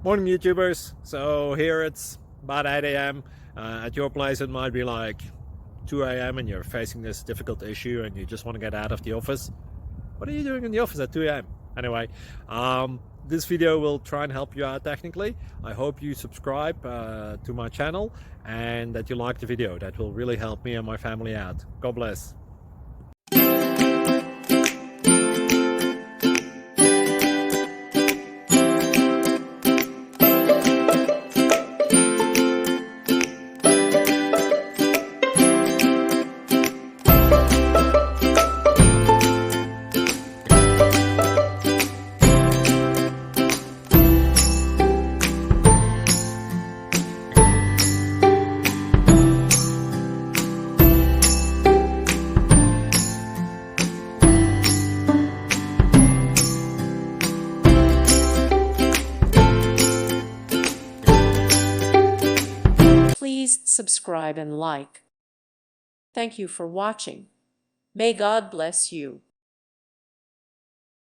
Morning, YouTubers. So here it's about 8 a.m. At your place, it might be like 2 a.m. and you're facing this difficult issue and you just want to get out of the office. What are you doing in the office at 2 a.m.? Anyway, this video will try and help you out technically. I hope you subscribe to my channel and that you like the video. That will really help me and my family out. God bless. Please subscribe and like. Thank you for watching. May God bless you.